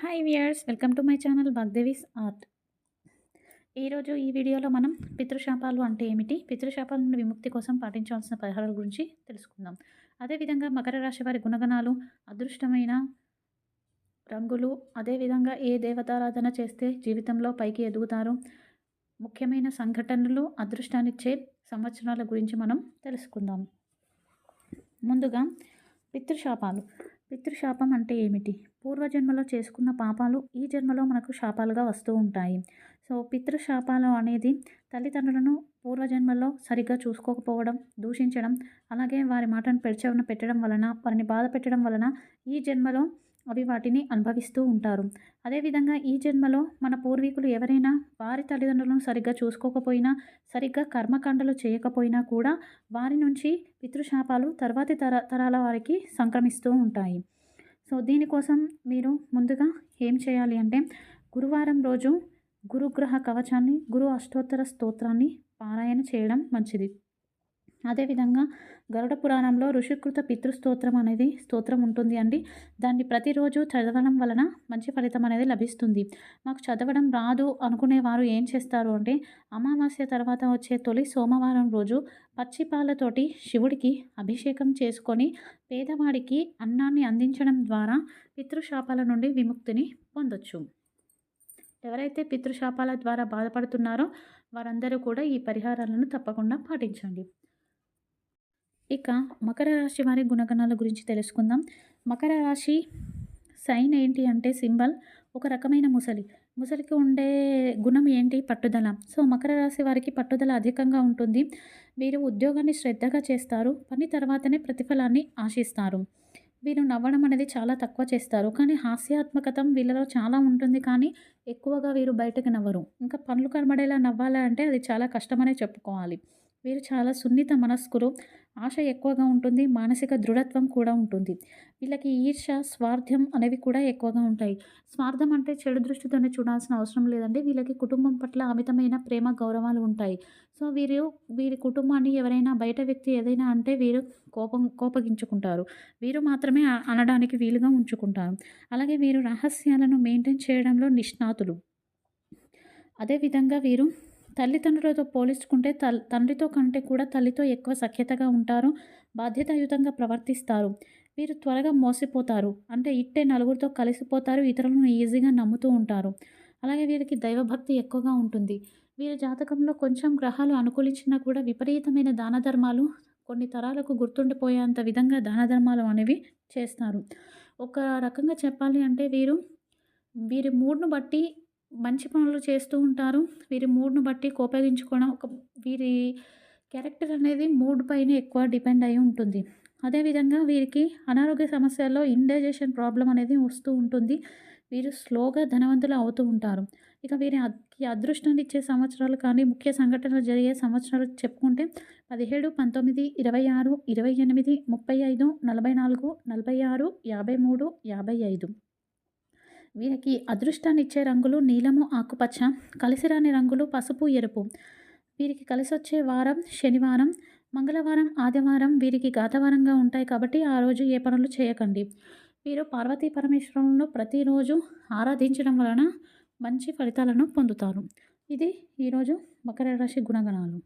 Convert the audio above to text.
Hi viewers, welcome to my channel Vagdevi's art. ఈరోజు ఈ వీడియోలో మనం పితృశాపాలు అంటే ఏమిటి, పితృశాపాల నుండి విముక్తి కోసం పాటించాల్సిన పరిహారాల గురించి తెలుసుకుందాం. అదేవిధంగా మకర రాశి వారి గుణగణాలు, అదృష్టమైన రంగులు, అదేవిధంగా ఏ దేవతారాధన చేస్తే జీవితంలో పైకి ఎదుగుతారు, ముఖ్యమైన సంఘటనలు, అదృష్టాన్నిచ్చే సంవత్సరాల గురించి మనం తెలుసుకుందాం. ముందుగా పితృశాపాలు. పితృశాపం అంటే ఏమిటి? పూర్వజన్మలో చేసుకున్న పాపాలు ఈ జన్మలో మనకు శాపాలుగా వస్తూ ఉంటాయి. సో పితృశాపాలు అనేది తల్లిదండ్రులను పూర్వజన్మలో సరిగ్గా చూసుకోకపోవడం, దూషించడం, అలాగే వారి మాటను పెడచెవిన పెట్టడం వలన, వారిని బాధ పెట్టడం వలన ఈ జన్మలో అవి వాటిని అనుభవిస్తూ ఉంటారు. అదేవిధంగా ఈ జన్మలో మన పూర్వీకులు ఎవరైనా వారి తల్లిదండ్రులను సరిగ్గా చూసుకోకపోయినా, సరిగ్గా కర్మకాండలు చేయకపోయినా కూడా వారి నుంచి పితృశాపాలు తర్వాతి తరాల వారికి సంక్రమిస్తూ ఉంటాయి. సో దీనికోసం మీరు ముందుగా ఏం చేయాలి అంటే, గురువారం రోజు గురుగ్రహ కవచాన్ని, గురు అష్టోత్తర స్తోత్రాన్ని పారాయణ చేయడం మంచిది. అదేవిధంగా గరుడ పురాణంలో ఋషికృత పితృస్తోత్రం అనేది స్తోత్రం ఉంటుంది అండి. దాన్ని ప్రతిరోజు చదవడం వలన మంచి ఫలితం అనేది లభిస్తుంది. మాకు చదవడం రాదు అనుకునేవారు ఏం చేస్తారు అంటే, అమావాస్య తర్వాత వచ్చే తొలి సోమవారం రోజు పచ్చి పాలతోటి శివుడికి అభిషేకం చేసుకొని పేదవాడికి అన్నాన్ని అందించడం ద్వారా పితృశాపాల నుండి విముక్తిని పొందొచ్చు. ఎవరైతే పితృశాపాల ద్వారా బాధపడుతున్నారో వారందరూ కూడా ఈ పరిహారాలను తప్పకుండా పాటించండి. ఇక మకర రాశి వారి గుణగణాల గురించి తెలుసుకుందాం. మకర రాశి సైన్ ఏంటి అంటే సింబల్ ఒక రకమైన ముసలి. ముసలికి ఉండే గుణం ఏంటి? పట్టుదల. సో మకర రాశి వారికి పట్టుదల అధికంగా ఉంటుంది. వీరు ఉద్యోగాన్ని శ్రద్ధగా చేస్తారు. పని తర్వాతనే ప్రతిఫలాన్ని ఆశిస్తారు. వీరు నవ్వడం అనేది చాలా తక్కువ చేస్తారు. కానీ హాస్యాత్మకత వీళ్ళలో చాలా ఉంటుంది. కానీ ఎక్కువగా వీరు బయటకు నవ్వరు. ఇంకా పనులు కనబడేలా నవ్వాలంటే అది చాలా కష్టమనే చెప్పుకోవాలి. వీరు చాలా సున్నిత మనస్కులు. ఆశ ఎక్కువగా ఉంటుంది. మానసిక దృఢత్వం కూడా ఉంటుంది. వీళ్ళకి ఈర్ష్య, స్వార్థం అనేవి కూడా ఎక్కువగా ఉంటాయి. స్వార్థం అంటే చెడు దృష్టితోనే చూడాల్సిన అవసరం లేదండి. వీళ్ళకి కుటుంబం పట్ల అమితమైన ప్రేమ, గౌరవాలు ఉంటాయి. సో వీరి కుటుంబాన్ని ఎవరైనా బయట వ్యక్తి ఏదైనా అంటే వీరు కోపగించుకుంటారు. వీరు మాత్రమే అనడానికి వీలుగా ఉంచుకుంటారు. అలాగే వీరు రహస్యాలను మెయింటైన్ చేయడంలో నిష్ణాతులు. అదేవిధంగా వీరు తల్లిదండ్రులతో పోల్చుకుంటే తండ్రితో కంటే కూడా తల్లితో ఎక్కువ సఖ్యతగా ఉంటారు. బాధ్యతాయుతంగా ప్రవర్తిస్తారు. వీరు త్వరగా మోసపోతారు. అంటే ఇట్టే నలుగురితో కలిసిపోతారు. ఇతరులను ఈజీగా నమ్ముతూ ఉంటారు. అలాగే వీరికి దైవభక్తి ఎక్కువగా ఉంటుంది. వీరి జాతకంలో కొంచెం గ్రహాలు అనుకూలించినా కూడా విపరీతమైన దాన ధర్మాలు, కొన్ని తరాలకు గుర్తుండిపోయేంత విధంగా దాన ధర్మాలు అనేవి చేస్తారు. ఒక రకంగా చెప్పాలి అంటే వీరి మూడ్ను బట్టి మంచి పనులు చేస్తూ ఉంటారు. వీరి మూడ్‌ను బట్టి కోపగించుకోవడం, వీరి క్యారెక్టర్ అనేది మూడ్ పైన ఎక్కువ డిపెండ్ అయ్యి ఉంటుంది. అదేవిధంగా వీరికి అనారోగ్య సమస్యల్లో ఇండైజెషన్ ప్రాబ్లమ్ అనేది వస్తూ ఉంటుంది. వీరు స్లోగా ధనవంతులు అవుతూ ఉంటారు. ఇక వీరికి అదృష్టాన్ని ఇచ్చే సంవత్సరాలు కానీ, ముఖ్య సంఘటనలు జరిగే సంవత్సరాలు చెప్పుకుంటే 17, 19, 26, 28, 35, 44, 46, 53, 55. వీరికి అదృష్టాన్ని ఇచ్చే రంగులు నీలము, ఆకుపచ్చ. కలిసిరాని రంగులు పసుపు, ఎరుపు. వీరికి కలిసొచ్చే వారం శనివారం, మంగళవారం, ఆదివారం వీరికి ఘాతవారంగా ఉంటాయి కాబట్టి ఆ రోజు ఏ పనులు చేయకండి. వీరు పార్వతీ పరమేశ్వరులను ప్రతిరోజు ఆరాధించడం వలన మంచి ఫలితాలను పొందుతారు. ఇది ఈరోజు మకర రాశి గుణగణాలు.